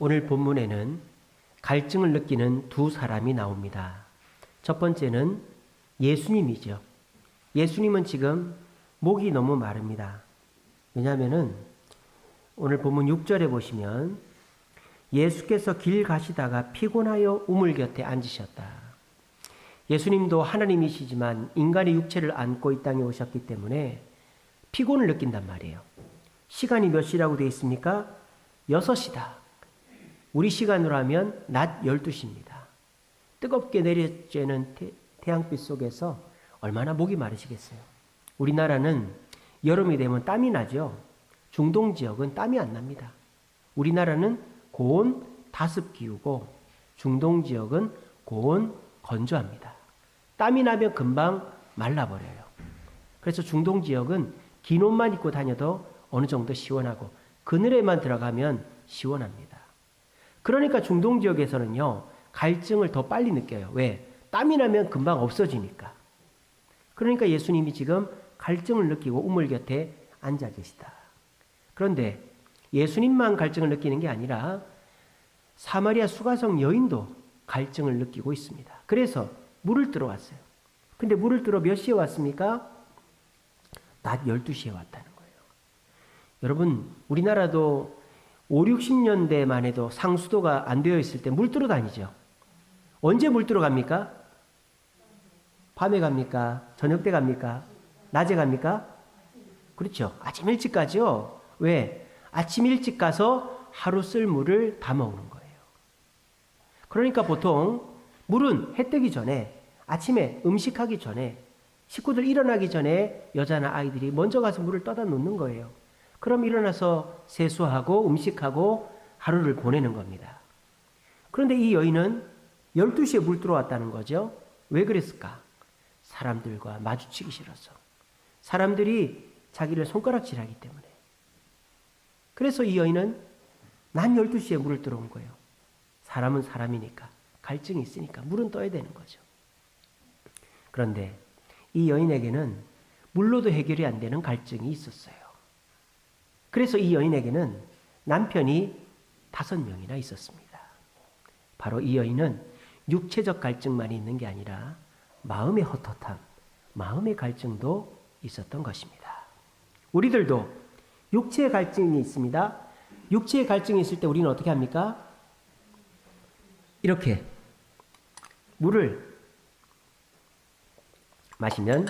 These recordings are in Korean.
오늘 본문에는 갈증을 느끼는 두 사람이 나옵니다. 첫 번째는 예수님이죠. 예수님은 지금 목이 너무 마릅니다. 왜냐하면 오늘 본문 6절에 보시면 예수께서 길 가시다가 피곤하여 우물 곁에 앉으셨다. 예수님도 하나님이시지만 인간의 육체를 안고 이 땅에 오셨기 때문에 피곤을 느낀단 말이에요. 시간이 몇 시라고 되어 있습니까? 6시다. 우리 시간으로 하면 낮 12시입니다. 뜨겁게 내려쬐는 태양빛 속에서 얼마나 목이 마르시겠어요. 우리나라는 여름이 되면 땀이 나죠. 중동 지역은 땀이 안 납니다. 우리나라는 고온 다습기후고 중동 지역은 고온 건조합니다. 땀이 나면 금방 말라버려요. 그래서 중동 지역은 긴 옷만 입고 다녀도 어느 정도 시원하고 그늘에만 들어가면 시원합니다. 그러니까 중동 지역에서는요, 갈증을 더 빨리 느껴요. 왜? 땀이 나면 금방 없어지니까. 그러니까 예수님이 지금 갈증을 느끼고 우물 곁에 앉아 계시다. 그런데 예수님만 갈증을 느끼는 게 아니라 사마리아 수가성 여인도 갈증을 느끼고 있습니다. 그래서 물을 뜨러 왔어요. 근데 물을 뜨러 몇 시에 왔습니까? 낮 12시에 왔다는 거예요. 여러분, 우리나라도 5, 60년대만 해도 상수도가 안 되어 있을 때 물 뜨러 다니죠. 언제 물 뜨러 갑니까? 밤에 갑니까? 저녁 때 갑니까? 낮에 갑니까? 그렇죠. 아침 일찍 가죠. 왜? 아침 일찍 가서 하루 쓸 물을 담아오는 거예요. 그러니까 보통 물은 해 뜨기 전에, 아침에 음식하기 전에, 식구들 일어나기 전에 여자나 아이들이 먼저 가서 물을 떠다 놓는 거예요. 그럼 일어나서 세수하고 음식하고 하루를 보내는 겁니다. 그런데 이 여인은 12시에 물 들어왔다는 거죠. 왜 그랬을까? 사람들과 마주치기 싫어서. 사람들이 자기를 손가락질하기 때문에. 그래서 이 여인은 낮 12시에 물을 들어온 거예요. 사람은 사람이니까, 갈증이 있으니까 물은 떠야 되는 거죠. 그런데 이 여인에게는 물로도 해결이 안 되는 갈증이 있었어요. 그래서 이 여인에게는 남편이 5명이나 있었습니다. 바로 이 여인은 육체적 갈증만 있는 게 아니라 마음의 헛헛함, 마음의 갈증도 있었던 것입니다. 우리들도 육체의 갈증이 있습니다. 육체의 갈증이 있을 때 우리는 어떻게 합니까? 이렇게 물을 마시면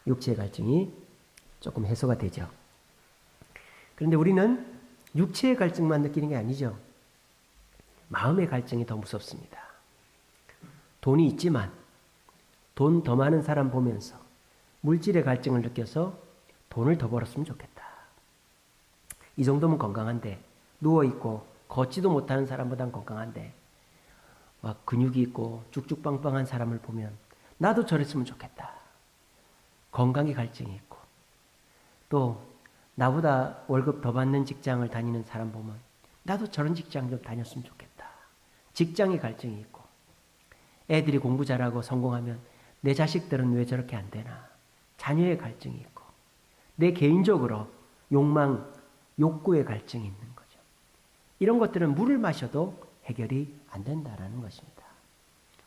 육체의 갈증이 조금 해소가 되죠. 그런데 우리는 육체의 갈증만 느끼는 게 아니죠. 마음의 갈증이 더 무섭습니다. 돈이 있지만 돈 더 많은 사람 보면서 물질의 갈증을 느껴서 돈을 더 벌었으면 좋겠다. 이 정도면 건강한데, 누워있고 걷지도 못하는 사람보단 건강한데 막 근육이 있고 쭉쭉빵빵한 사람을 보면 나도 저랬으면 좋겠다. 건강의 갈증이 있고, 또 나보다 월급 더 받는 직장을 다니는 사람 보면 나도 저런 직장 좀 다녔으면 좋겠다. 직장의 갈증이 있고, 애들이 공부 잘하고 성공하면 내 자식들은 왜 저렇게 안 되나. 자녀의 갈증이 있고, 내 개인적으로 욕망, 욕구의 갈증이 있는 거죠. 이런 것들은 물을 마셔도 해결이 안 된다라는 것입니다.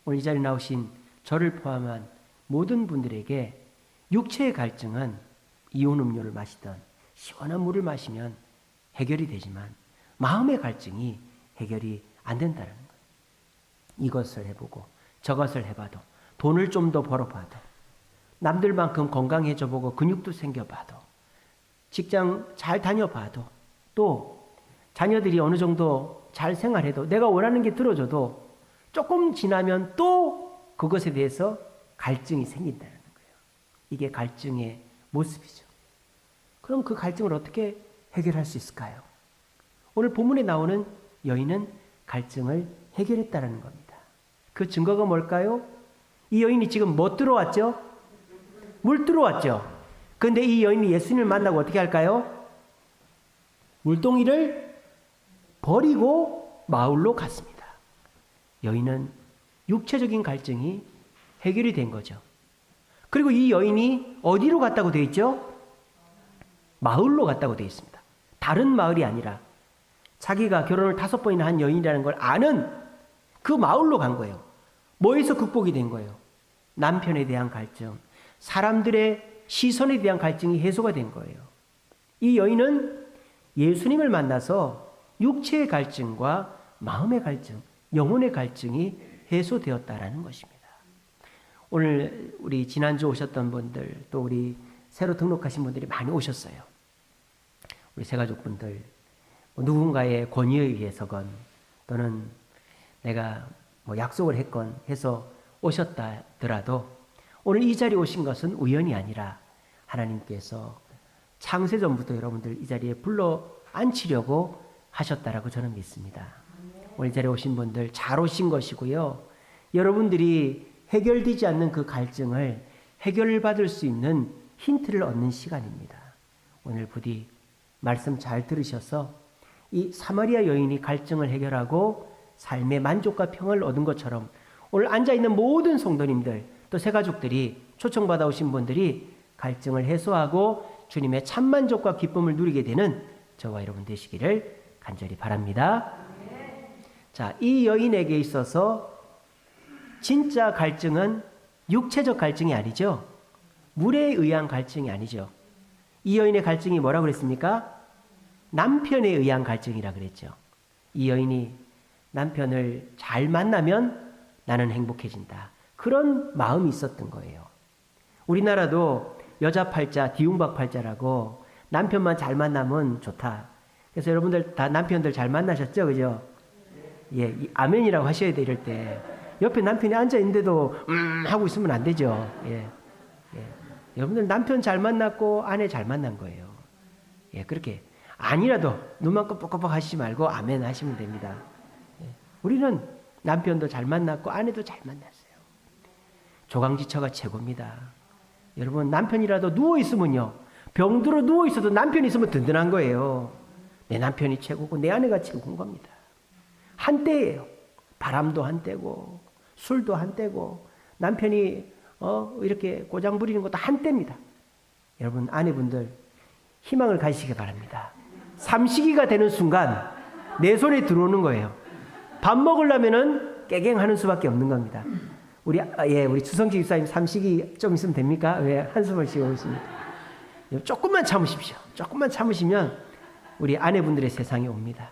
오늘 이 자리에 나오신 저를 포함한 모든 분들에게 육체의 갈증은 이온 음료를 마시던 시원한 물을 마시면 해결이 되지만 마음의 갈증이 해결이 안 된다는 거예요. 이것을 해보고 저것을 해봐도, 돈을 좀 더 벌어봐도, 남들만큼 건강해져 보고 근육도 생겨봐도, 직장 잘 다녀봐도, 또 자녀들이 어느 정도 잘 생활해도, 내가 원하는 게 들어줘도 조금 지나면 또 그것에 대해서 갈증이 생긴다는 거예요. 이게 갈증의 모습이죠. 그럼 그 갈증을 어떻게 해결할 수 있을까요? 오늘 본문에 나오는 여인은 갈증을 해결했다는 겁니다. 그 증거가 뭘까요? 이 여인이 지금 뭐 들어왔죠? 물 들어왔죠. 그런데 이 여인이 예수님을 만나고 어떻게 할까요? 물동이를 버리고 마을로 갔습니다. 여인은 육체적인 갈증이 해결이 된 거죠. 그리고 이 여인이 어디로 갔다고 되어 있죠? 마을로 갔다고 되어 있습니다. 다른 마을이 아니라 자기가 결혼을 5번이나 한 여인이라는 걸 아는 그 마을로 간 거예요. 뭐에서 극복이 된 거예요? 남편에 대한 갈증, 사람들의 시선에 대한 갈증이 해소가 된 거예요. 이 여인은 예수님을 만나서 육체의 갈증과 마음의 갈증, 영혼의 갈증이 해소되었다라는 것입니다. 오늘 우리 지난주 오셨던 분들, 또 우리 새로 등록하신 분들이 많이 오셨어요. 우리 새가족분들, 누군가의 권유에 의해서건 또는 내가 약속을 했건 해서 오셨다더라도 오늘 이 자리에 오신 것은 우연이 아니라 하나님께서 창세전부터 여러분들 이 자리에 불러 앉히려고 하셨다라고 저는 믿습니다. 오늘 이 자리에 오신 분들 잘 오신 것이고요. 여러분들이 해결되지 않는 그 갈증을 해결받을 수 있는 힌트를 얻는 시간입니다. 오늘 부디 말씀 잘 들으셔서 이 사마리아 여인이 갈증을 해결하고 삶의 만족과 평을 얻은 것처럼 오늘 앉아있는 모든 성도님들 또 새가족들이 초청받아 오신 분들이 갈증을 해소하고 주님의 참만족과 기쁨을 누리게 되는 저와 여러분 되시기를 간절히 바랍니다. 자, 이 여인에게 있어서 진짜 갈증은 육체적 갈증이 아니죠. 물에 의한 갈증이 아니죠. 이 여인의 갈증이 뭐라고 그랬습니까? 남편에 의한 갈증이라 그랬죠. 이 여인이 남편을 잘 만나면 나는 행복해진다. 그런 마음이 있었던 거예요. 우리나라도 여자 팔자, 디웅박 팔자라고 남편만 잘 만나면 좋다. 그래서 여러분들 다 남편들 잘 만나셨죠? 그죠? 예, 아멘이라고 하셔야 돼, 이럴 때. 옆에 남편이 앉아있는데도 하고 있으면 안 되죠. 예. 여러분들 남편 잘 만났고 아내 잘 만난 거예요. 예, 그렇게 아니라도 눈만 껌뻑껌뻑 하시지 말고 아멘 하시면 됩니다. 예. 우리는 남편도 잘 만났고 아내도 잘 만났어요. 조강지처가 최고입니다. 여러분 남편이라도 누워있으면요. 병들어 누워있어도 남편이 있으면 든든한 거예요. 내 남편이 최고고 내 아내가 최고인 겁니다. 한때예요. 바람도 한때고 술도 한때고 남편이 이렇게 고장 부리는 것도 한때입니다. 여러분 아내분들 희망을 가지시기 바랍니다. 삼식이가 되는 순간 내 손에 들어오는 거예요. 밥 먹으려면은 깨갱하는 수밖에 없는 겁니다. 우리 주성지 집사님 삼식이 좀 있으면 됩니까? 왜 한숨을 쉬고 있습니까? 조금만 참으십시오. 조금만 참으시면 우리 아내분들의 세상에 옵니다.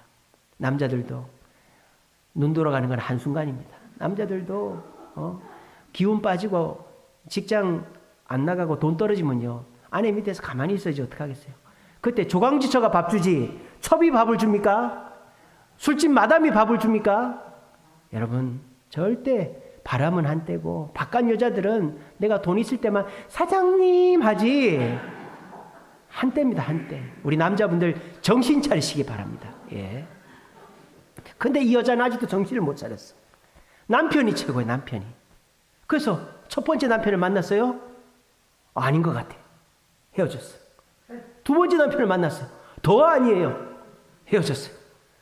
남자들도 눈 돌아가는 건 한순간입니다. 남자들도 기운 빠지고 직장 안 나가고 돈 떨어지면요. 아내 밑에서 가만히 있어야지 어떡하겠어요. 그때 조강지처가 밥 주지 첩이 밥을 줍니까? 술집 마담이 밥을 줍니까? 여러분 절대 바람은 한때고 바깥 여자들은 내가 돈 있을 때만 사장님 하지 한때입니다. 한때. 우리 남자분들 정신 차리시기 바랍니다. 예. 근데 이 여자는 아직도 정신을 못 차렸어. 남편이 최고예요. 남편이. 그래서 첫 번째 남편을 만났어요? 아닌 것 같아. 헤어졌어. 두 번째 남편을 만났어요. 더 아니에요. 헤어졌어요.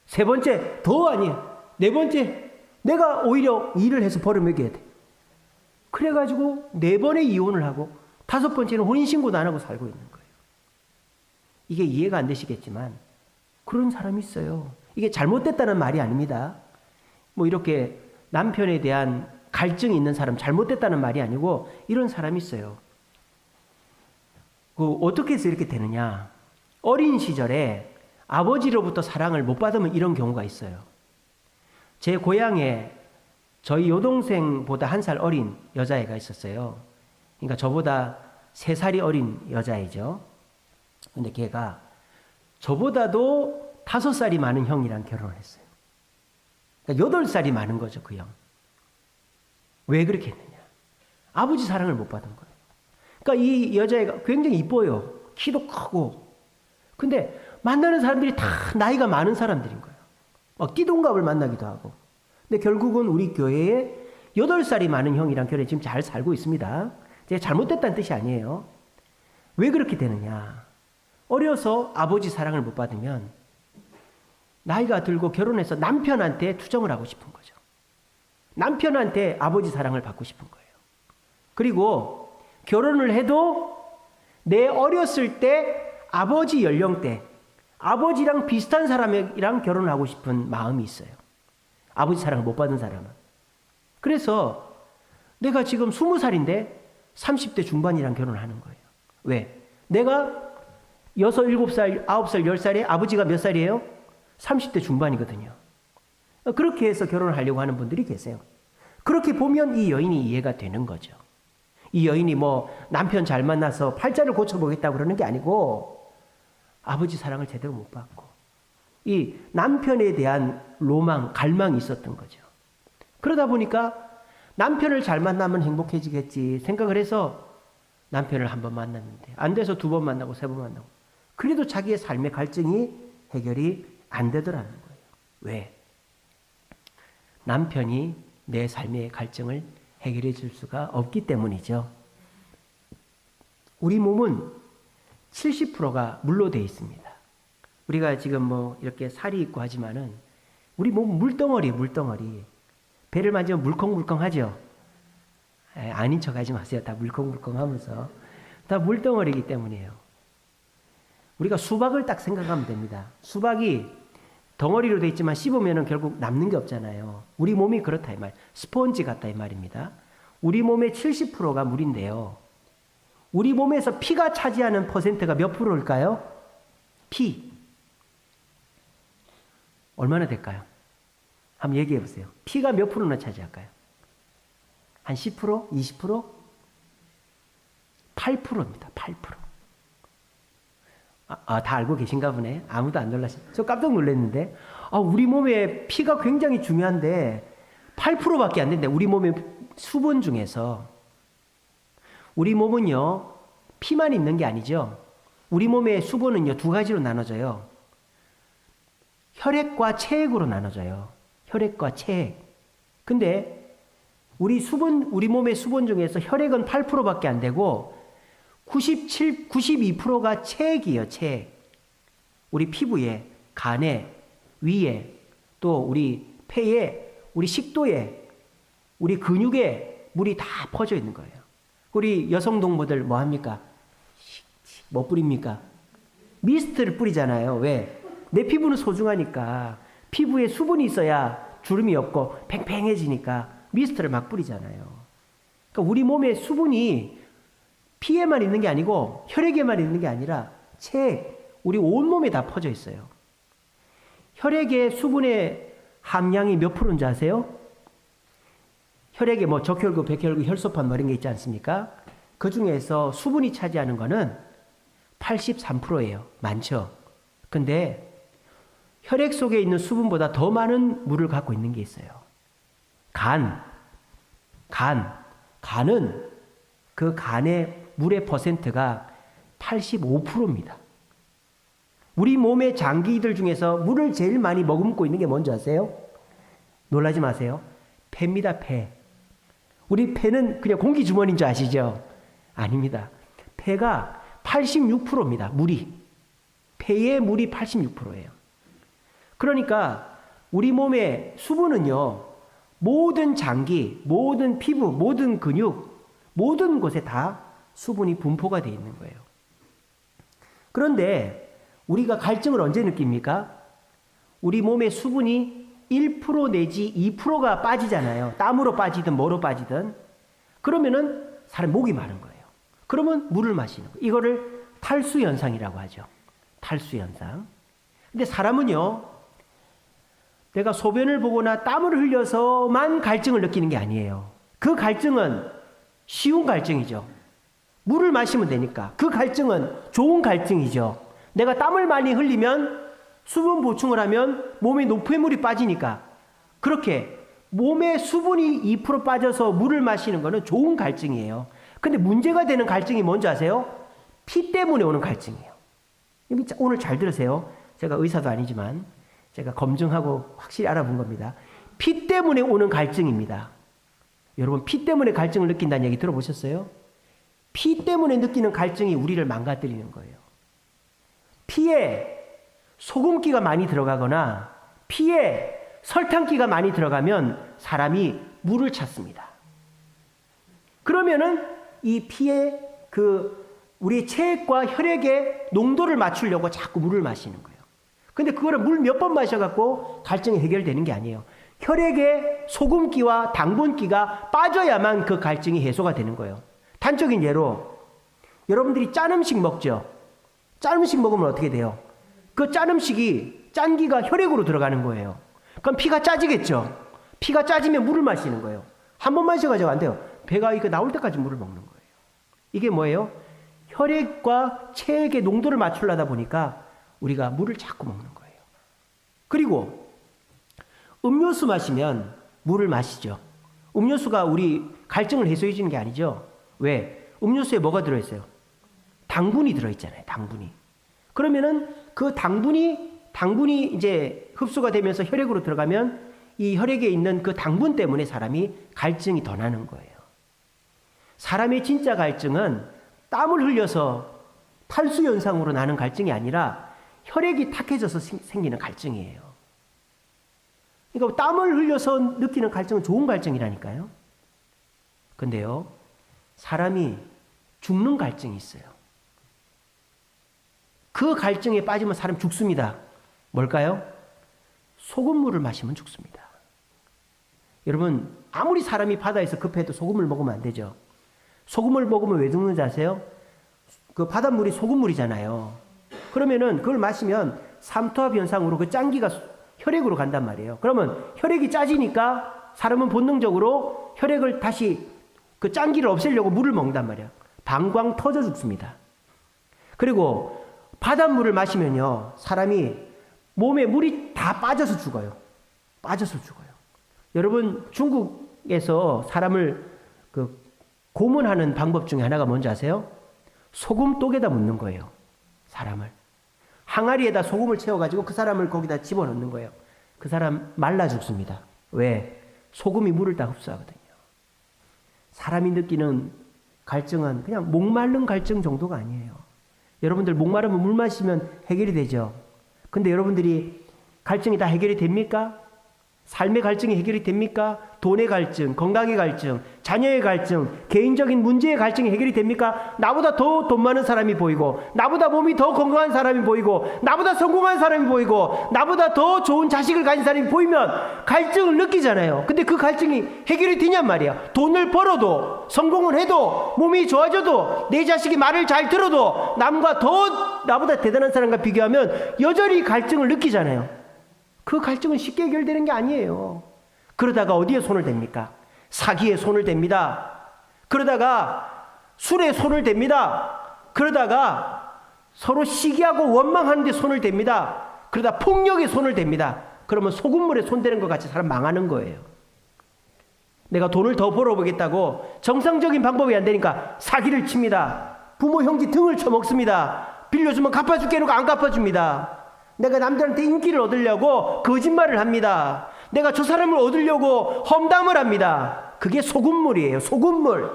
세 번째 더 아니에요. 네 번째 내가 오히려 일을 해서 벌어 먹여야 돼. 그래가지고 4번의 이혼을 하고 5번째는 혼인신고도 안 하고 살고 있는 거예요. 이게 이해가 안 되시겠지만 그런 사람이 있어요. 이게 잘못됐다는 말이 아닙니다. 뭐 이렇게 남편에 대한 갈증이 있는 사람 잘못됐다는 말이 아니고 이런 사람이 있어요. 어떻게 해서 이렇게 되느냐. 어린 시절에 아버지로부터 사랑을 못 받으면 이런 경우가 있어요. 제 고향에 저희 여동생보다 1살 어린 여자애가 있었어요. 그러니까 저보다 3살이 어린 여자애죠. 근데 걔가 저보다도 5살이 많은 형이랑 결혼을 했어요. 그러니까 8살이 많은 거죠, 그 형. 왜 그렇게 했느냐. 아버지 사랑을 못 받은 거예요. 그러니까 이 여자애가 굉장히 이뻐요. 키도 크고. 근데 만나는 사람들이 다 나이가 많은 사람들인 거예요. 막 띠동갑을 만나기도 하고. 근데 결국은 우리 교회에 8살이 많은 형이랑 결혼해 지금 잘 살고 있습니다. 제가 잘못됐다는 뜻이 아니에요. 왜 그렇게 되느냐. 어려서 아버지 사랑을 못 받으면 나이가 들고 결혼해서 남편한테 투정을 하고 싶은 거죠. 남편한테 아버지 사랑을 받고 싶은 거예요. 그리고 결혼을 해도 내 어렸을 때 아버지 연령대, 아버지랑 비슷한 사람이랑 결혼하고 싶은 마음이 있어요. 아버지 사랑을 못 받은 사람은. 그래서 내가 지금 20살인데 30대 중반이랑 결혼하는 거예요. 왜? 내가 6, 7살, 9살, 10살에 아버지가 몇 살이에요? 30대 중반이거든요. 그렇게 해서 결혼을 하려고 하는 분들이 계세요. 그렇게 보면 이 여인이 이해가 되는 거죠. 이 여인이 뭐 남편 잘 만나서 팔자를 고쳐보겠다고 그러는 게 아니고 아버지 사랑을 제대로 못 받고 이 남편에 대한 로망, 갈망이 있었던 거죠. 그러다 보니까 남편을 잘 만나면 행복해지겠지 생각을 해서 남편을 한 번 만났는데 안 돼서 2번 만나고 3번 만나고 그래도 자기의 삶의 갈증이 해결이 안 되더라는 거예요. 왜? 남편이 내 삶의 갈증을 해결해 줄 수가 없기 때문이죠. 우리 몸은 70%가 물로 되어 있습니다. 우리가 지금 뭐 이렇게 살이 있고 하지만은 우리 몸은 물덩어리. 배를 만지면 물컹물컹 하죠. 아닌 척 하지 마세요. 다 물컹물컹 하면서. 다 물덩어리이기 때문이에요. 우리가 수박을 딱 생각하면 됩니다. 수박이 덩어리로 되어 있지만 씹으면 결국 남는 게 없잖아요. 우리 몸이 그렇다 이 말. 스펀지 같다 이 말입니다. 우리 몸의 70%가 물인데요. 우리 몸에서 피가 차지하는 퍼센트가 몇 프로일까요? 피. 얼마나 될까요? 한번 얘기해 보세요. 피가 몇 프로나 차지할까요? 한 10%? 20%? 8%입니다. 8%. 다 알고 계신가 보네. 아무도 안 놀라시. 저 깜짝 놀랐는데. 우리 몸에 피가 굉장히 중요한데 8%밖에 안 된대. 우리 몸의 수분 중에서. 우리 몸은요. 피만 있는 게 아니죠. 우리 몸의 수분은요. 2가지로 나눠져요. 혈액과 체액으로 나눠져요. 혈액과 체액. 근데 우리 몸의 수분 중에서 혈액은 8%밖에 안 되고 92%가 체액이에요. 체액. 우리 피부에, 간에, 위에, 또 우리 폐에, 우리 식도에, 우리 근육에 물이 다 퍼져 있는 거예요. 우리 여성 동무들 뭐 합니까? 뭐 뿌립니까? 미스트를 뿌리잖아요. 왜? 내 피부는 소중하니까 피부에 수분이 있어야 주름이 없고 팽팽해지니까 미스트를 막 뿌리잖아요. 그러니까 우리 몸에 수분이 피에만 있는 게 아니고 혈액에만 있는 게 아니라 체액, 우리 온몸에 다 퍼져 있어요. 혈액의 수분의 함량이 몇 프로인지 아세요? 혈액에 뭐 적혈구, 백혈구, 혈소판 뭐 이런 게 있지 않습니까? 그 중에서 수분이 차지하는 거는 83%예요. 많죠? 근데 혈액 속에 있는 수분보다 더 많은 물을 갖고 있는 게 있어요. 간은 그 간의 물의 퍼센트가 85%입니다. 우리 몸의 장기들 중에서 물을 제일 많이 머금고 있는 게 뭔지 아세요? 놀라지 마세요. 폐입니다. 폐. 우리 폐는 그냥 공기 주머니인 줄 아시죠? 아닙니다. 폐가 86%입니다. 물이. 폐의 물이 86%예요. 그러니까 우리 몸의 수분은요. 모든 장기, 모든 피부, 모든 근육, 모든 곳에 다 수분이 분포가 되어 있는 거예요. 그런데 우리가 갈증을 언제 느낍니까? 우리 몸의 수분이 1% 내지 2%가 빠지잖아요. 땀으로 빠지든 뭐로 빠지든. 그러면은 사람 목이 마른 거예요. 그러면 물을 마시는 거예요. 이거를 탈수현상이라고 하죠. 탈수현상. 근데 사람은요. 내가 소변을 보거나 땀을 흘려서만 갈증을 느끼는 게 아니에요. 그 갈증은 쉬운 갈증이죠. 물을 마시면 되니까. 그 갈증은 좋은 갈증이죠. 내가 땀을 많이 흘리면 수분 보충을 하면 몸에 노폐물이 빠지니까 그렇게 몸에 수분이 2% 빠져서 물을 마시는 거는 좋은 갈증이에요. 근데 문제가 되는 갈증이 뭔지 아세요? 피 때문에 오는 갈증이에요. 오늘 잘 들으세요. 제가 의사도 아니지만 제가 검증하고 확실히 알아본 겁니다. 피 때문에 오는 갈증입니다. 여러분 피 때문에 갈증을 느낀다는 얘기 들어보셨어요? 피 때문에 느끼는 갈증이 우리를 망가뜨리는 거예요. 피에 소금기가 많이 들어가거나 피에 설탕기가 많이 들어가면 사람이 물을 찾습니다. 그러면은 이 피에 우리 체액과 혈액의 농도를 맞추려고 자꾸 물을 마시는 거예요. 근데 그거를 물 몇 번 마셔갖고 갈증이 해결되는 게 아니에요. 혈액에 소금기와 당분기가 빠져야만 그 갈증이 해소가 되는 거예요. 단적인 예로 여러분들이 짠 음식 먹죠. 짠 음식 먹으면 어떻게 돼요? 그 짠 음식이 짠기가 혈액으로 들어가는 거예요. 그럼 피가 짜지겠죠. 피가 짜지면 물을 마시는 거예요. 한 번 마셔가지고 안 돼요. 배가 이거 나올 때까지 물을 먹는 거예요. 이게 뭐예요? 혈액과 체액의 농도를 맞추려다 보니까 우리가 물을 자꾸 먹는 거예요. 그리고 음료수 마시면 물을 마시죠. 음료수가 우리 갈증을 해소해 주는 게 아니죠. 왜? 음료수에 뭐가 들어있어요? 당분이 들어있잖아요. 당분이. 그러면은 그 당분이 이제 흡수가 되면서 혈액으로 들어가면 이 혈액에 있는 그 당분 때문에 사람이 갈증이 더 나는 거예요. 사람의 진짜 갈증은 땀을 흘려서 탈수 현상으로 나는 갈증이 아니라 혈액이 탁해져서 생기는 갈증이에요. 그러니까 땀을 흘려서 느끼는 갈증은 좋은 갈증이라니까요. 근데요, 사람이 죽는 갈증이 있어요. 그 갈증에 빠지면 사람 죽습니다. 뭘까요? 소금물을 마시면 죽습니다. 여러분, 아무리 사람이 바다에서 급해도 소금을 먹으면 안 되죠. 소금을 먹으면 왜 죽는지 아세요? 그 바닷물이 소금물이잖아요. 그러면은 그걸 마시면 삼투압 현상으로 그 짠기가 혈액으로 간단 말이에요. 그러면 혈액이 짜지니까 사람은 본능적으로 혈액을 다시 그 짠기를 없애려고 물을 먹는단 말이에요. 방광 터져 죽습니다. 그리고 바닷물을 마시면요, 사람이 몸에 물이 다 빠져서 죽어요. 빠져서 죽어요. 여러분, 중국에서 사람을 고문하는 방법 중에 하나가 뭔지 아세요? 소금 독에다 묻는 거예요. 사람을. 항아리에다 소금을 채워가지고 그 사람을 거기다 집어넣는 거예요. 그 사람 말라 죽습니다. 왜? 소금이 물을 다 흡수하거든요. 사람이 느끼는 갈증은 그냥 목마른 갈증 정도가 아니에요. 여러분들 목마르면 물 마시면 해결이 되죠. 근데 여러분들이 갈증이 다 해결이 됩니까? 삶의 갈증이 해결이 됩니까? 돈의 갈증, 건강의 갈증, 자녀의 갈증, 개인적인 문제의 갈증이 해결이 됩니까? 나보다 더 돈 많은 사람이 보이고, 나보다 몸이 더 건강한 사람이 보이고, 나보다 성공한 사람이 보이고, 나보다 더 좋은 자식을 가진 사람이 보이면 갈증을 느끼잖아요. 근데 그 갈증이 해결이 되냔 말이야. 돈을 벌어도, 성공을 해도, 몸이 좋아져도, 내 자식이 말을 잘 들어도, 나보다 대단한 사람과 비교하면 여전히 갈증을 느끼잖아요. 그 갈증은 쉽게 해결되는 게 아니에요. 그러다가 어디에 손을 댑니까? 사기에 손을 댑니다. 그러다가 술에 손을 댑니다. 그러다가 서로 시기하고 원망하는 데 손을 댑니다. 그러다 폭력에 손을 댑니다. 그러면 소금물에 손대는 것 같이 사람 망하는 거예요. 내가 돈을 더 벌어보겠다고 정상적인 방법이 안 되니까 사기를 칩니다. 부모 형제 등을 쳐먹습니다. 빌려주면 갚아줄게 해놓고 안 갚아줍니다. 내가 남들한테 인기를 얻으려고 거짓말을 합니다. 내가 저 사람을 얻으려고 험담을 합니다. 그게 소금물이에요. 소금물.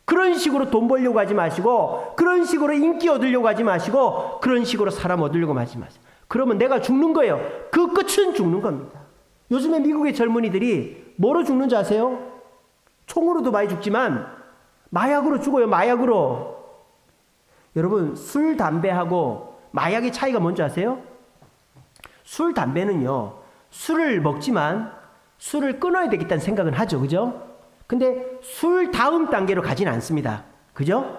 그런 식으로 돈 벌려고 하지 마시고, 그런 식으로 인기 얻으려고 하지 마시고, 그런 식으로 사람 얻으려고 하지 마세요. 그러면 내가 죽는 거예요. 그 끝은 죽는 겁니다. 요즘에 미국의 젊은이들이 뭐로 죽는지 아세요? 총으로도 많이 죽지만 마약으로 죽어요. 마약으로. 여러분, 술, 담배하고 마약의 차이가 뭔지 아세요? 술, 담배는요, 술을 먹지만 술을 끊어야 되겠다는 생각은 하죠. 그죠? 근데 술 다음 단계로 가진 않습니다. 그죠?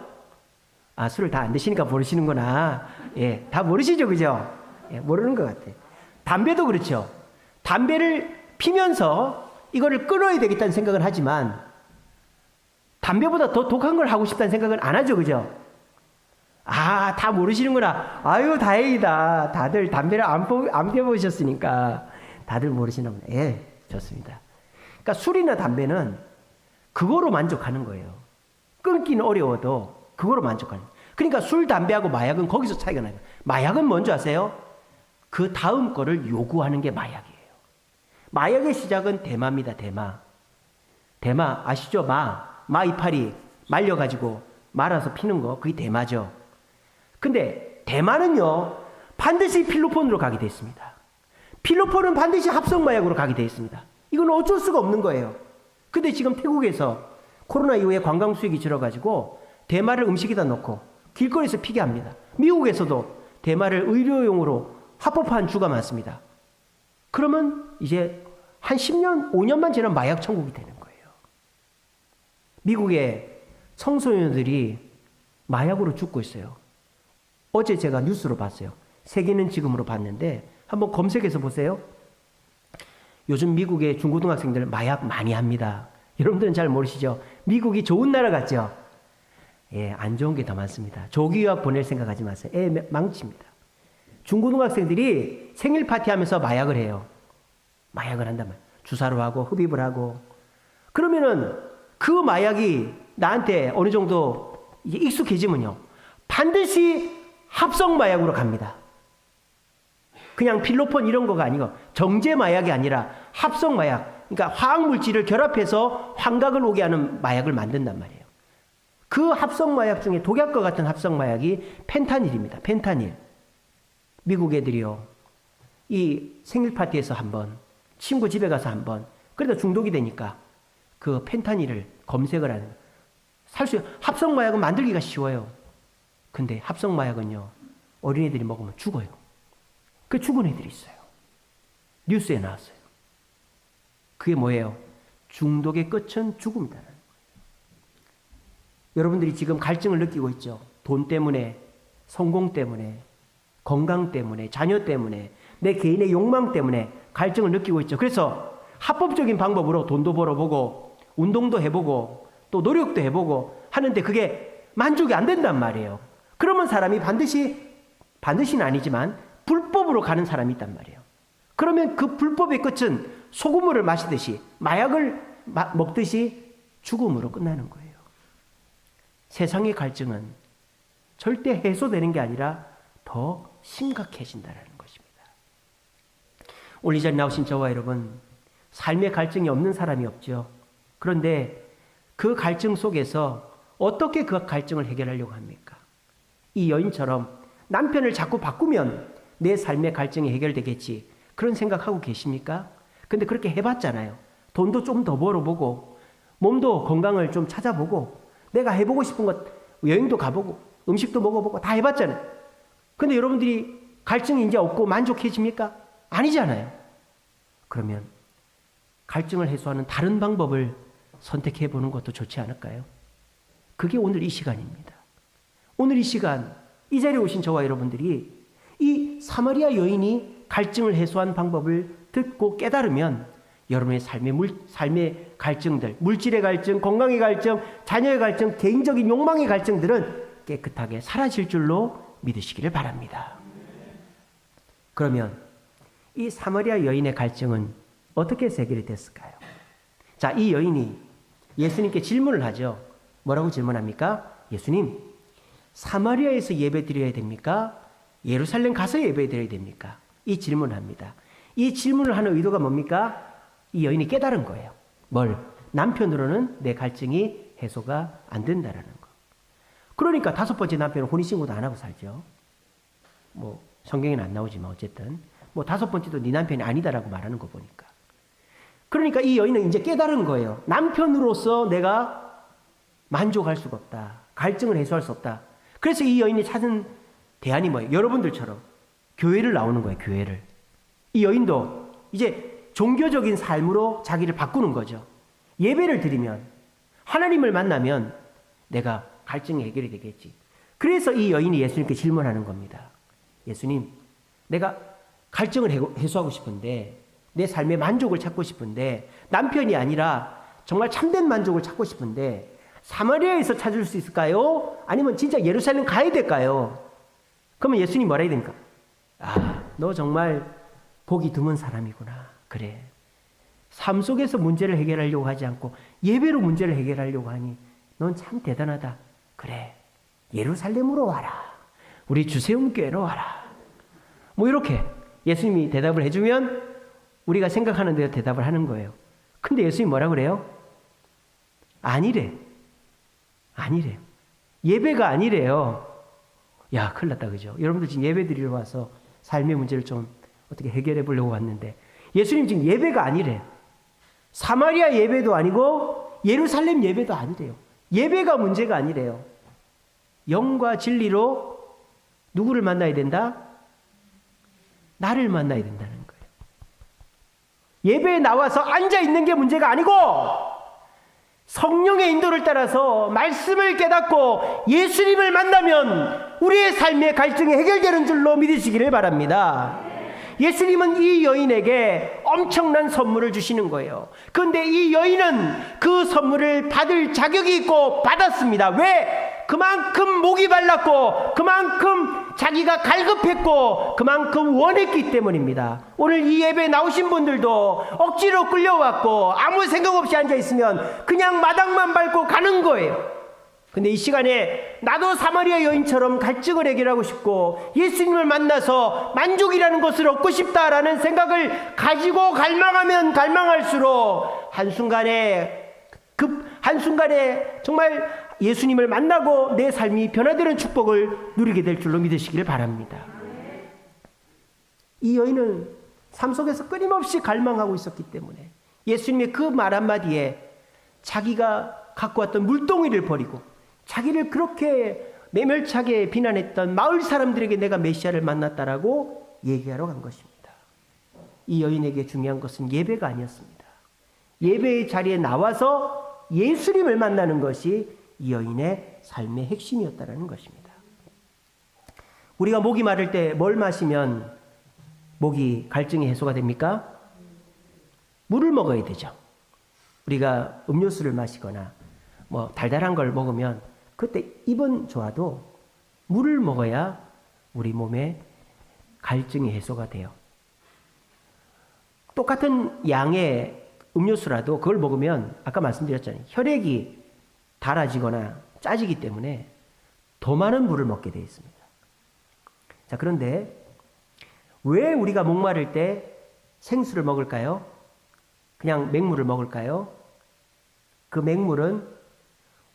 아, 술을 다 안 드시니까 모르시는구나. 예, 다 모르시죠? 그죠? 예, 모르는 것 같아요. 담배도 그렇죠. 담배를 피면서 이거를 끊어야 되겠다는 생각은 하지만 담배보다 더 독한 걸 하고 싶다는 생각은 안 하죠. 그죠? 아, 다 모르시는구나. 아유, 다행이다. 다들 담배를 안 펴보셨으니까 다들 모르시는구나. 예, 좋습니다. 그러니까 술이나 담배는 그거로 만족하는 거예요. 끊기는 어려워도 그거로 만족하는 거예요. 그러니까 술, 담배하고 마약은 거기서 차이가 나요. 마약은 뭔지 아세요? 그 다음 거를 요구하는 게 마약이에요. 마약의 시작은 대마입니다. 대마. 대마 아시죠? 마 이파리 말려가지고 말아서 피는 거, 그게 대마죠. 근데 대마는요, 반드시 필로폰으로 가게 되어 있습니다. 필로폰은 반드시 합성마약으로 가게 되어 있습니다. 이건 어쩔 수가 없는 거예요. 근데 지금 태국에서 코로나 이후에 관광 수익이 줄어가지고 대마를 음식에다 넣고 길거리에서 피게 합니다. 미국에서도 대마를 의료용으로 합법화한 주가 많습니다. 그러면 이제 한 10년, 5년만 지나면 마약 천국이 되는 거예요. 미국의 청소년들이 마약으로 죽고 있어요. 어제 제가 뉴스로 봤어요. 세계는 지금으로 봤는데 한번 검색해서 보세요. 요즘 미국의 중고등학생들 마약 많이 합니다. 여러분들은 잘 모르시죠? 미국이 좋은 나라 같죠? 예, 안 좋은 게 더 많습니다. 조기유학 보낼 생각하지 마세요. 애 망칩니다. 중고등학생들이 생일 파티하면서 마약을 해요. 마약을 한단 말이에요. 주사로 하고 흡입을 하고. 그러면은 그 마약이 나한테 어느 정도 이제 익숙해지면요, 반드시 합성 마약으로 갑니다. 그냥 필로폰 이런 거가 아니고 정제 마약이 아니라 합성 마약. 그러니까 화학 물질을 결합해서 환각을 오게 하는 마약을 만든단 말이에요. 그 합성 마약 중에 독약과 같은 합성 마약이 펜타닐입니다. 펜타닐. 미국 애들이요, 이 생일 파티에서 한번, 친구 집에 가서 한번, 그래도 중독이 되니까 그 펜타닐을 검색을 하는 거예요. 합성 마약은 만들기가 쉬워요. 근데 합성 마약은요, 어린애들이 먹으면 죽어요. 그 죽은 애들이 있어요. 뉴스에 나왔어요. 그게 뭐예요? 중독의 끝은 죽음이라는 거예요. 여러분들이 지금 갈증을 느끼고 있죠. 돈 때문에, 성공 때문에, 건강 때문에, 자녀 때문에, 내 개인의 욕망 때문에 갈증을 느끼고 있죠. 그래서 합법적인 방법으로 돈도 벌어보고 운동도 해보고 또 노력도 해보고 하는데 그게 만족이 안 된단 말이에요. 그러면 사람이 반드시는 아니지만 불법으로 가는 사람이 있단 말이에요. 그러면 그 불법의 끝은 소금물을 마시듯이, 마약을 먹듯이 죽음으로 끝나는 거예요. 세상의 갈증은 절대 해소되는 게 아니라 더 심각해진다는 것입니다. 오늘 이 자리에 나오신 저와 여러분, 삶의 갈증이 없는 사람이 없죠. 그런데 그 갈증 속에서 어떻게 그 갈증을 해결하려고 합니까? 이 여인처럼 남편을 자꾸 바꾸면 내 삶의 갈증이 해결되겠지, 그런 생각하고 계십니까? 근데 그렇게 해봤잖아요. 돈도 좀 더 벌어보고 몸도 건강을 좀 찾아보고 내가 해보고 싶은 것, 여행도 가보고 음식도 먹어보고 다 해봤잖아요. 근데 여러분들이 갈증이 이제 없고 만족해집니까? 아니잖아요. 그러면 갈증을 해소하는 다른 방법을 선택해보는 것도 좋지 않을까요? 그게 오늘 이 시간입니다. 오늘 이 시간, 이 자리에 오신 저와 여러분들이 이 사마리아 여인이 갈증을 해소한 방법을 듣고 깨달으면 여러분의 삶의 갈증들, 물질의 갈증, 건강의 갈증, 자녀의 갈증, 개인적인 욕망의 갈증들은 깨끗하게 사라질 줄로 믿으시기를 바랍니다. 그러면 이 사마리아 여인의 갈증은 어떻게 해결이 됐을까요? 자, 이 여인이 예수님께 질문을 하죠. 뭐라고 질문합니까? 예수님, 사마리아에서 예배 드려야 됩니까? 예루살렘 가서 예배 드려야 됩니까? 이 질문을 합니다. 이 질문을 하는 의도가 뭡니까? 이 여인이 깨달은 거예요. 뭘? 남편으로는 내 갈증이 해소가 안 된다라는 거. 그러니까 5번째 남편은 혼인신고도 안 하고 살죠. 뭐 성경에는 안 나오지만 어쨌든 뭐 5번째도 네 남편이 아니다라고 말하는 거 보니까. 그러니까 이 여인은 이제 깨달은 거예요. 남편으로서 내가 만족할 수가 없다. 갈증을 해소할 수 없다. 그래서 이 여인이 찾은 대안이 뭐예요? 여러분들처럼 교회를 나오는 거예요. 교회를. 이 여인도 이제 종교적인 삶으로 자기를 바꾸는 거죠. 예배를 드리면, 하나님을 만나면 내가 갈증이 해결이 되겠지. 그래서 이 여인이 예수님께 질문하는 겁니다. 예수님, 내가 갈증을 해소하고 싶은데, 내 삶의 만족을 찾고 싶은데, 남편이 아니라 정말 참된 만족을 찾고 싶은데 사마리아에서 찾을 수 있을까요? 아니면 진짜 예루살렘 가야 될까요? 그러면 예수님 뭐라 해야 됩니까? 아, 너 정말 복이 드문 사람이구나. 그래. 삶 속에서 문제를 해결하려고 하지 않고 예배로 문제를 해결하려고 하니 넌 참 대단하다. 그래. 예루살렘으로 와라. 우리 주세움교회로 와라. 뭐 이렇게 예수님이 대답을 해주면 우리가 생각하는 대로 대답을 하는 거예요. 근데 예수님이 뭐라 그래요? 아니래. 아니래. 예배가 아니래요. 야, 큰일 났다, 그죠? 여러분들 지금 예배 드리러 와서 삶의 문제를 좀 어떻게 해결해 보려고 왔는데 예수님 지금 예배가 아니래. 사마리아 예배도 아니고 예루살렘 예배도 아니래요. 예배가 문제가 아니래요. 영과 진리로 누구를 만나야 된다? 나를 만나야 된다는 거예요. 예배에 나와서 앉아있는 게 문제가 아니고 성령의 인도를 따라서 말씀을 깨닫고 예수님을 만나면 우리의 삶의 갈증이 해결되는 줄로 믿으시기를 바랍니다. 예수님은 이 여인에게 엄청난 선물을 주시는 거예요. 그런데 이 여인은 그 선물을 받을 자격이 있고 받았습니다. 왜? 그만큼 목이 말랐고 그만큼 자기가 갈급했고 그만큼 원했기 때문입니다. 오늘 이 예배에 나오신 분들도 억지로 끌려왔고 아무 생각 없이 앉아있으면 그냥 마당만 밟고 가는 거예요. 근데 이 시간에 나도 사마리아 여인처럼 갈증을 해결하고 싶고 예수님을 만나서 만족이라는 것을 얻고 싶다라는 생각을 가지고 갈망하면 갈망할수록 한순간에 정말 예수님을 만나고 내 삶이 변화되는 축복을 누리게 될 줄로 믿으시기를 바랍니다. 이 여인은 삶 속에서 끊임없이 갈망하고 있었기 때문에 예수님의 그 말 한마디에 자기가 갖고 왔던 물동이를 버리고 자기를 그렇게 매멸차게 비난했던 마을 사람들에게 내가 메시아를 만났다라고 얘기하러 간 것입니다. 이 여인에게 중요한 것은 예배가 아니었습니다. 예배의 자리에 나와서 예수님을 만나는 것이 이 여인의 삶의 핵심이었다는 것입니다. 우리가 목이 마를 때 뭘 마시면 목이 갈증이 해소가 됩니까? 물을 먹어야 되죠. 우리가 음료수를 마시거나 뭐 달달한 걸 먹으면 그때 입은 좋아도 물을 먹어야 우리 몸에 갈증이 해소가 돼요. 똑같은 양의 음료수라도 그걸 먹으면 아까 말씀드렸잖아요. 혈액이 달아지거나 짜지기 때문에 더 많은 물을 먹게 되어 있습니다. 자, 그런데 왜 우리가 목마를 때 생수를 먹을까요? 그냥 맹물을 먹을까요? 그 맹물은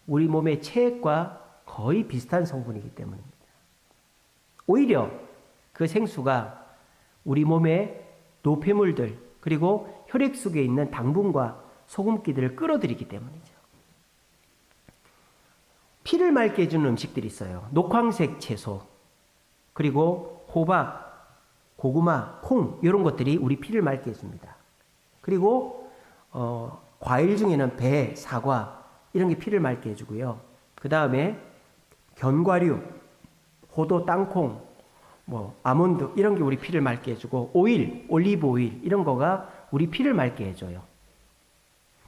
우리 몸의 체액과 거의 비슷한 성분이기 때문입니다. 오히려 그 생수가 우리 몸의 노폐물들 그리고 혈액 속에 있는 당분과 소금기들을 끌어들이기 때문이죠. 피를 맑게 해주는 음식들이 있어요. 녹황색 채소 그리고 호박, 고구마, 콩 이런 것들이 우리 피를 맑게 해줍니다. 그리고 과일 중에는 배, 사과 이런 게 피를 맑게 해주고요. 그 다음에 견과류, 호도, 땅콩, 아몬드 이런 게 우리 피를 맑게 해주고 오일, 올리브 오일 이런 거가 우리 피를 맑게 해줘요.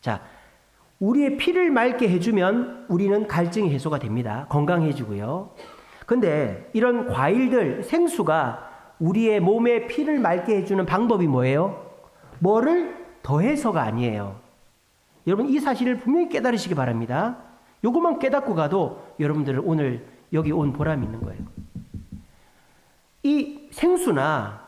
자, 우리의 피를 맑게 해주면 우리는 갈증이 해소가 됩니다. 건강해지고요. 근데 이런 과일들, 생수가 우리의 몸에 피를 맑게 해주는 방법이 뭐예요? 뭐를 더해서가 아니에요. 여러분 이 사실을 분명히 깨달으시기 바랍니다. 요것만 깨닫고 가도 여러분들은 오늘 여기 온 보람이 있는 거예요. 이 생수나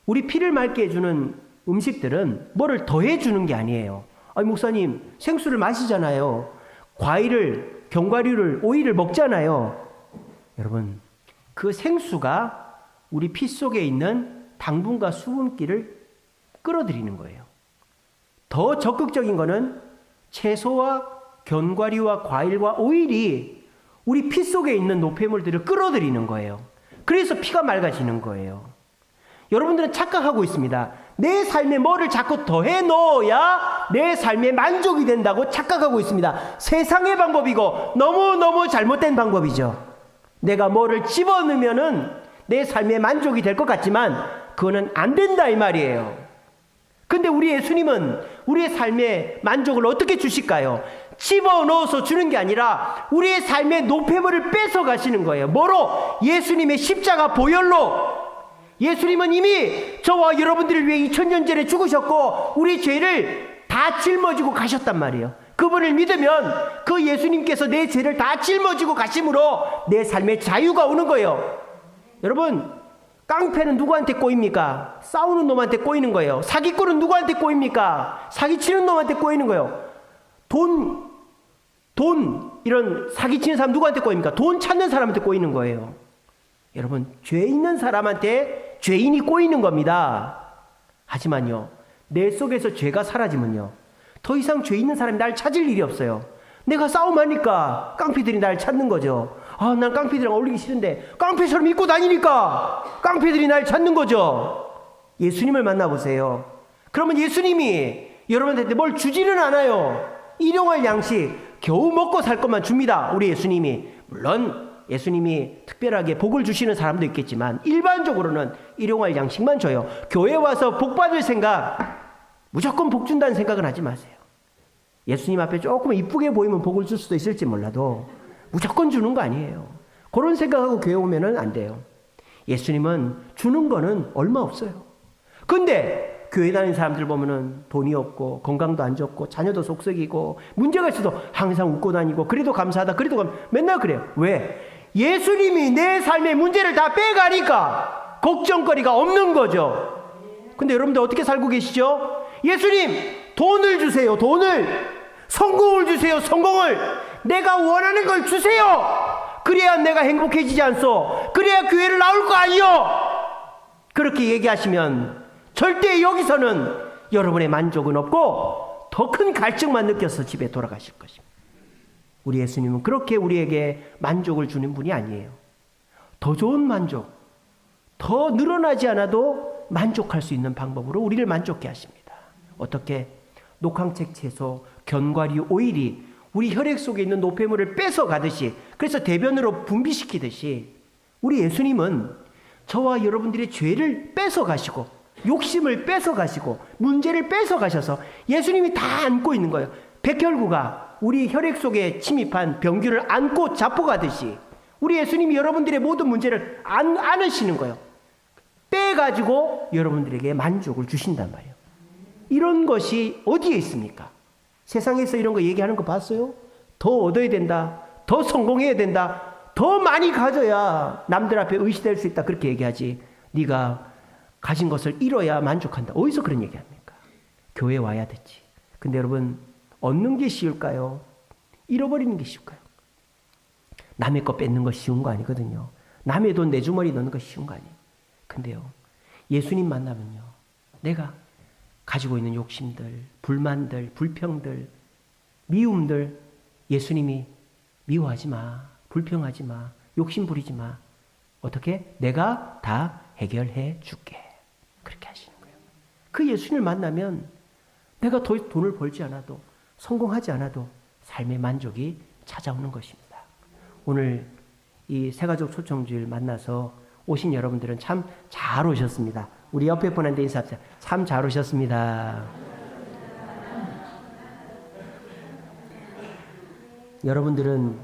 우리 피를 맑게 해주는 음식들은 뭐를 더해주는 게 아니에요. 아니 목사님 생수를 마시잖아요. 과일을, 견과류를, 오이를 먹잖아요. 여러분 그 생수가 우리 피 속에 있는 당분과 수분기를 끌어들이는 거예요. 더 적극적인 거는 채소와 견과류와 과일과 오일이 우리 피 속에 있는 노폐물들을 끌어들이는 거예요. 그래서 피가 맑아지는 거예요. 여러분들은 착각하고 있습니다. 내 삶에 뭐를 자꾸 더해 넣어야 내 삶에 만족이 된다고 착각하고 있습니다. 세상의 방법이고 너무너무 잘못된 방법이죠. 내가 뭐를 집어넣으면은 내 삶에 만족이 될 것 같지만 그거는 안 된다 이 말이에요. 근데 우리 예수님은 우리의 삶에 만족을 어떻게 주실까요? 집어넣어서 주는 게 아니라 우리의 삶의 노폐물을 뺏어 가시는 거예요. 뭐로? 예수님의 십자가 보혈로. 예수님은 이미 저와 여러분들을 위해 2000년 전에 죽으셨고 우리 죄를 다 짊어지고 가셨단 말이에요. 그분을 믿으면 그 예수님께서 내 죄를 다 짊어지고 가심으로 내 삶에 자유가 오는 거예요. 여러분 깡패는 누구한테 꼬입니까? 싸우는 놈한테 꼬이는 거예요. 사기꾼은 누구한테 꼬입니까? 사기치는 놈한테 꼬이는 거예요. 이런 사기치는 사람 누구한테 꼬입니까? 돈 찾는 사람한테 꼬이는 거예요. 여러분 죄 있는 사람한테 죄인이 꼬이는 겁니다. 하지만요 내 속에서 죄가 사라지면요 더 이상 죄 있는 사람이 날 찾을 일이 없어요. 내가 싸움하니까 깡패들이 날 찾는 거죠. 난 깡패들이랑 어울리기 싫은데 깡패처럼 입고 다니니까 깡패들이 날 찾는 거죠. 예수님을 만나보세요. 그러면 예수님이 여러분한테 뭘 주지는 않아요. 일용할 양식, 겨우 먹고 살 것만 줍니다. 우리 예수님이. 물론 예수님이 특별하게 복을 주시는 사람도 있겠지만 일반적으로는 일용할 양식만 줘요. 교회 와서 복 받을 생각, 무조건 복 준다는 생각은 하지 마세요. 예수님 앞에 조금 이쁘게 보이면 복을 줄 수도 있을지 몰라도 무조건 주는 거 아니에요. 그런 생각하고 교회 오면은 안 돼요. 예수님은 주는 거는 얼마 없어요. 근데 교회 다니는 사람들 보면은 돈이 없고 건강도 안 좋고 자녀도 속썩이고 문제가 있어도 항상 웃고 다니고 그래도 감사하다 맨날 그래요. 왜? 예수님이 내 삶의 문제를 다 빼가니까 걱정거리가 없는 거죠. 근데 여러분들 어떻게 살고 계시죠? 예수님 돈을 주세요. 돈을. 성공을 주세요. 성공을. 내가 원하는 걸 주세요. 그래야 내가 행복해지지 않소. 그래야 교회를 나올 거 아니요. 그렇게 얘기하시면 절대 여기서는 여러분의 만족은 없고 더 큰 갈증만 느껴서 집에 돌아가실 것입니다. 우리 예수님은 그렇게 우리에게 만족을 주는 분이 아니에요. 더 좋은 만족, 더 늘어나지 않아도 만족할 수 있는 방법으로 우리를 만족케 하십니다. 어떻게? 녹황색 채소, 견과류, 오일이 우리 혈액 속에 있는 노폐물을 뺏어 가듯이, 그래서 대변으로 분비시키듯이 우리 예수님은 저와 여러분들의 죄를 뺏어 가시고 욕심을 뺏어 가시고 문제를 뺏어 가셔서 예수님이 다 안고 있는 거예요. 백혈구가 우리 혈액 속에 침입한 병균을 안고 자포가듯이 우리 예수님이 여러분들의 모든 문제를 안으시는 거예요. 빼가지고 여러분들에게 만족을 주신단 말이에요. 이런 것이 어디에 있습니까? 세상에서 이런 거 얘기하는 거 봤어요? 더 얻어야 된다. 더 성공해야 된다. 더 많이 가져야 남들 앞에 의시될 수 있다. 그렇게 얘기하지. 네가 가진 것을 잃어야 만족한다. 어디서 그런 얘기합니까? 교회 와야 됐지. 근데 여러분, 얻는 게 쉬울까요? 잃어버리는 게 쉬울까요? 남의 거 뺏는 거 쉬운 거 아니거든요. 남의 돈 내 주머니 넣는 거 쉬운 거 아니에요. 근데요, 예수님 만나면요, 내가 가지고 있는 욕심들, 불만들, 불평들, 미움들, 예수님이 미워하지 마, 불평하지 마, 욕심 부리지 마. 어떻게? 내가 다 해결해 줄게. 그렇게 하시는 거예요. 그 예수님을 만나면 내가 더 돈을 벌지 않아도, 성공하지 않아도 삶의 만족이 찾아오는 것입니다. 오늘 이 새가족 초청주일 만나서 오신 여러분들은 참 잘 오셨습니다. 우리 옆에 분한테 인사합시다. 참 잘 오셨습니다. 여러분들은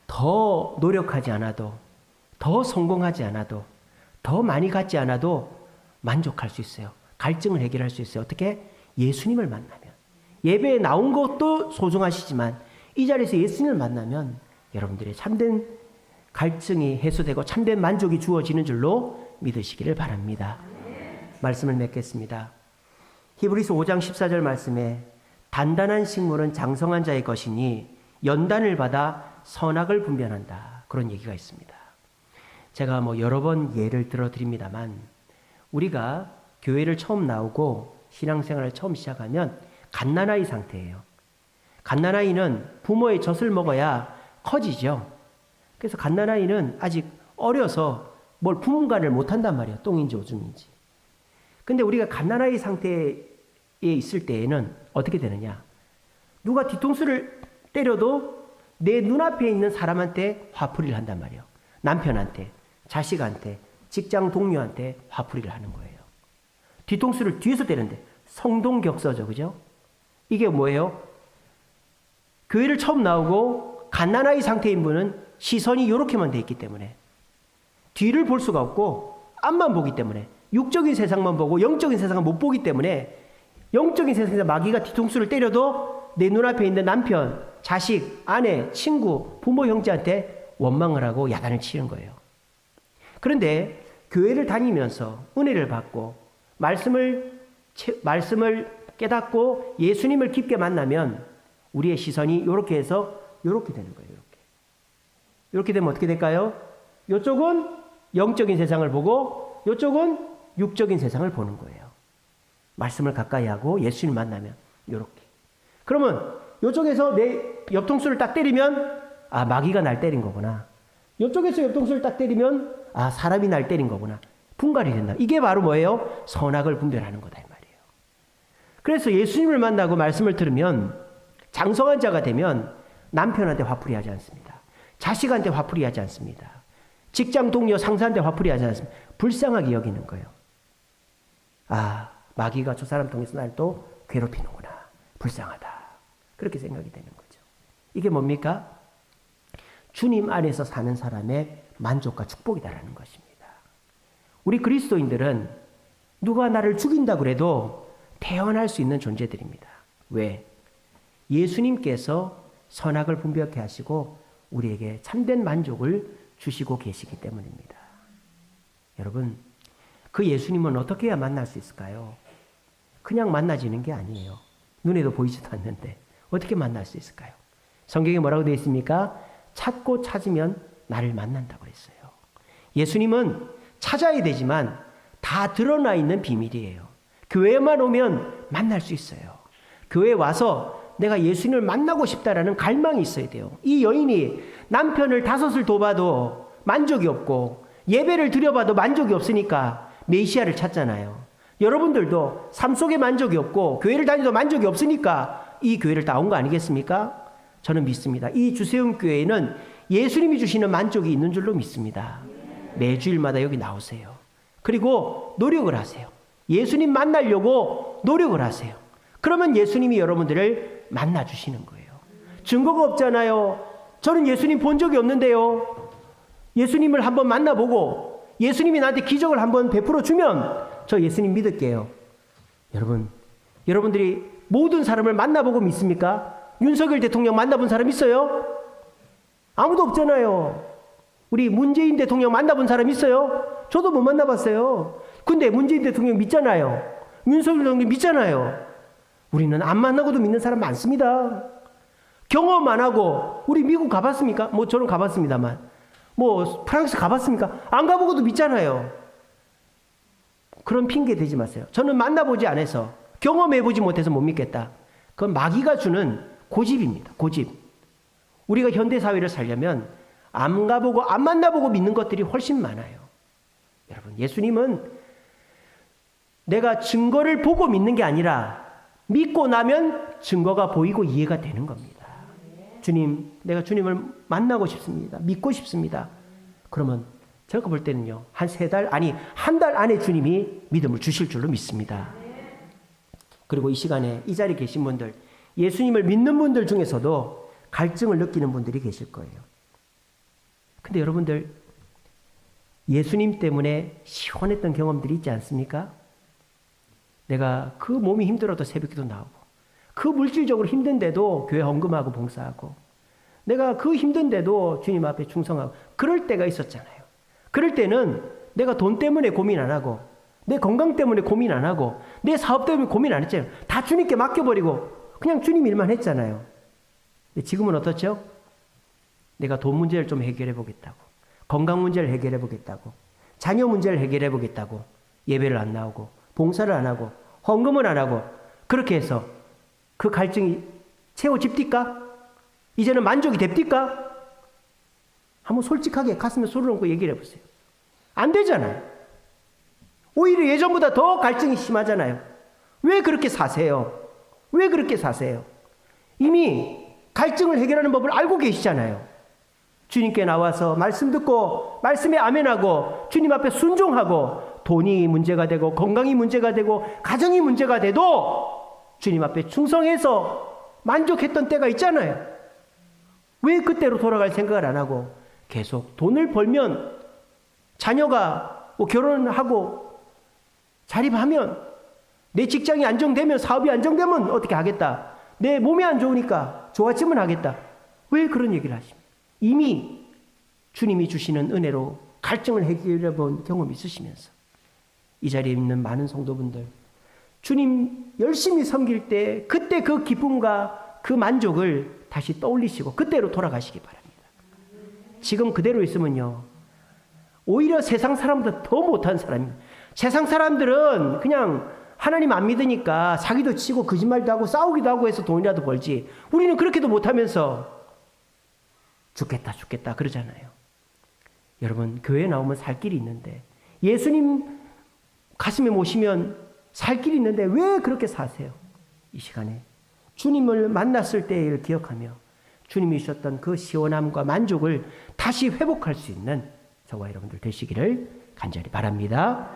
더 노력하지 않아도, 더 성공하지 않아도, 더 많이 갖지 않아도 만족할 수 있어요. 갈증을 해결할 수 있어요. 어떻게? 예수님을 만나면. 예배에 나온 것도 소중하시지만 이 자리에서 예수님을 만나면 여러분들의 참된 갈증이 해소되고 참된 만족이 주어지는 줄로 믿으시기를 바랍니다. 말씀을 맺겠습니다. 히브리서 5장 14절 말씀에 단단한 식물은 장성한 자의 것이니 연단을 받아 선악을 분별한다. 그런 얘기가 있습니다. 제가 여러 번 예를 들어드립니다만 우리가 교회를 처음 나오고 신앙생활을 처음 시작하면 갓난아이 상태예요. 갓난아이는 부모의 젖을 먹어야 커지죠. 그래서 갓난아이는 아직 어려서 뭘 분간을 못한단 말이에요. 똥인지 오줌인지. 근데 우리가 갓난아이 상태에 있을 때에는 어떻게 되느냐. 누가 뒤통수를 때려도 내 눈앞에 있는 사람한테 화풀이를 한단 말이에요. 남편한테, 자식한테, 직장 동료한테 화풀이를 하는 거예요. 뒤통수를 뒤에서 때리는데 성동격서죠. 그죠? 이게 뭐예요? 교회를 처음 나오고 갓난아이 상태인 분은 시선이 이렇게만 돼 있기 때문에 뒤를 볼 수가 없고 앞만 보기 때문에 육적인 세상만 보고 영적인 세상을 못 보기 때문에 영적인 세상에서 마귀가 뒤통수를 때려도 내 눈앞에 있는 남편, 자식, 아내, 친구, 부모, 형제한테 원망을 하고 야단을 치는 거예요. 그런데 교회를 다니면서 은혜를 받고 말씀을 깨닫고 예수님을 깊게 만나면 우리의 시선이 이렇게 해서 이렇게 되는 거예요. 이렇게 되면 어떻게 될까요? 이쪽은 영적인 세상을 보고 이쪽은 육적인 세상을 보는 거예요. 말씀을 가까이 하고 예수님 만나면 이렇게. 그러면 이쪽에서 내 옆통수를 딱 때리면 마귀가 날 때린 거구나. 이쪽에서 옆통수를 딱 때리면 사람이 날 때린 거구나. 분갈이 된다. 이게 바로 뭐예요? 선악을 분별하는 거다 이 말이에요. 그래서 예수님을 만나고 말씀을 들으면 장성한 자가 되면 남편한테 화풀이 하지 않습니다. 자식한테 화풀이 하지 않습니다. 직장 동료 상사한테 화풀이 하지 않습니다. 불쌍하게 여기는 거예요. 아, 마귀가 저 사람 통해서 날 또 괴롭히는구나. 불쌍하다. 그렇게 생각이 되는 거죠. 이게 뭡니까? 주님 안에서 사는 사람의 만족과 축복이다라는 것입니다. 우리 그리스도인들은 누가 나를 죽인다 그래도 태어날 수 있는 존재들입니다. 왜? 예수님께서 선악을 분별케 하시고 우리에게 참된 만족을 주시고 계시기 때문입니다. 여러분, 그 예수님은 어떻게 해야 만날 수 있을까요? 그냥 만나지는 게 아니에요. 눈에도 보이지도 않는데 어떻게 만날 수 있을까요? 성경에 뭐라고 되어 있습니까? 찾고 찾으면 나를 만난다고 했어요. 예수님은 찾아야 되지만 다 드러나 있는 비밀이에요. 교회만 오면 만날 수 있어요. 교회에 와서 내가 예수님을 만나고 싶다라는 갈망이 있어야 돼요. 이 여인이 남편을 5을 돕아도 만족이 없고 예배를 드려봐도 만족이 없으니까 메시아를 찾잖아요. 여러분들도 삶 속에 만족이 없고 교회를 다니도 만족이 없으니까 이 교회를 다 온 거 아니겠습니까? 저는 믿습니다. 이 주세훈 교회는 예수님이 주시는 만족이 있는 줄로 믿습니다. 매주일마다 여기 나오세요. 그리고 노력을 하세요. 예수님 만나려고 노력을 하세요. 그러면 예수님이 여러분들을 만나주시는 거예요. 증거가 없잖아요. 저는 예수님 본 적이 없는데요. 예수님을 한번 만나보고 예수님이 나한테 기적을 한번 베풀어 주면 저 예수님 믿을게요. 여러분들이 모든 사람을 만나보고 믿습니까? 윤석열 대통령 만나본 사람 있어요? 아무도 없잖아요. 우리 문재인 대통령 만나본 사람 있어요? 저도 못 만나봤어요. 근데 문재인 대통령 믿잖아요. 윤석열 대통령 믿잖아요. 우리는 안 만나고도 믿는 사람 많습니다. 경험 안 하고 우리 미국 가봤습니까? 뭐 저는 가봤습니다만 뭐 프랑스 가봤습니까? 안 가보고도 믿잖아요. 그런 핑계 대지 마세요. 저는 만나보지 않아서 경험해보지 못해서 못 믿겠다. 그건 마귀가 주는 고집입니다. 고집. 우리가 현대사회를 살려면 안 가보고 안 만나보고 믿는 것들이 훨씬 많아요. 여러분, 예수님은 내가 증거를 보고 믿는 게 아니라 믿고 나면 증거가 보이고 이해가 되는 겁니다. 주님, 내가 주님을 만나고 싶습니다. 믿고 싶습니다. 그러면 제가 볼 때는요, 한 3달, 아니 한 달 안에 주님이 믿음을 주실 줄로 믿습니다. 그리고 이 시간에 이 자리에 계신 분들, 예수님을 믿는 분들 중에서도 갈증을 느끼는 분들이 계실 거예요. 근데 여러분들, 예수님 때문에 시원했던 경험들이 있지 않습니까? 내가 그 몸이 힘들어도 새벽기도 나오고, 그 물질적으로 힘든데도 교회 헌금하고 봉사하고, 내가 그 힘든데도 주님 앞에 충성하고, 그럴 때가 있었잖아요. 그럴 때는 내가 돈 때문에 고민 안 하고, 내 건강 때문에 고민 안 하고, 내 사업 때문에 고민 안 했잖아요. 다 주님께 맡겨버리고 그냥 주님 일만 했잖아요. 근데 지금은 어떻죠? 내가 돈 문제를 좀 해결해 보겠다고, 건강 문제를 해결해 보겠다고, 자녀 문제를 해결해 보겠다고 예배를 안 나오고 봉사를 안 하고 헌금을 안 하고, 그렇게 해서 그 갈증이 채워집니까? 이제는 만족이 됩니까? 한번 솔직하게 가슴에 손을 얹고 얘기를 해보세요. 안 되잖아요. 오히려 예전보다 더 갈증이 심하잖아요. 왜 그렇게 사세요? 왜 그렇게 사세요? 이미 갈증을 해결하는 법을 알고 계시잖아요. 주님께 나와서 말씀 듣고 말씀에 아멘하고 주님 앞에 순종하고, 돈이 문제가 되고 건강이 문제가 되고 가정이 문제가 돼도 주님 앞에 충성해서 만족했던 때가 있잖아요. 왜 그때로 돌아갈 생각을 안 하고 계속 돈을 벌면, 자녀가 뭐 결혼하고 자립하면, 내 직장이 안정되면, 사업이 안정되면 어떻게 하겠다, 내 몸이 안 좋으니까 좋아지면 하겠다, 왜 그런 얘기를 하십니까? 이미 주님이 주시는 은혜로 갈증을 해결해 본 경험이 있으시면서, 이 자리에 있는 많은 성도분들, 주님 열심히 섬길 때 그때 그 기쁨과 그 만족을 다시 떠올리시고 그때로 돌아가시기 바랍니다. 지금 그대로 있으면요, 오히려 세상 사람보다 더 못한 사람입니다. 세상 사람들은 그냥 하나님 안 믿으니까 사기도 치고 거짓말도 하고 싸우기도 하고 해서 돈이라도 벌지, 우리는 그렇게도 못하면서 죽겠다 그러잖아요. 여러분, 교회에 나오면 살 길이 있는데 예수님 가슴에 모시면 살 길이 있는데 왜 그렇게 사세요? 이 시간에 주님을 만났을 때를 기억하며 주님이 주셨던 그 시원함과 만족을 다시 회복할 수 있는 저와 여러분들 되시기를 간절히 바랍니다.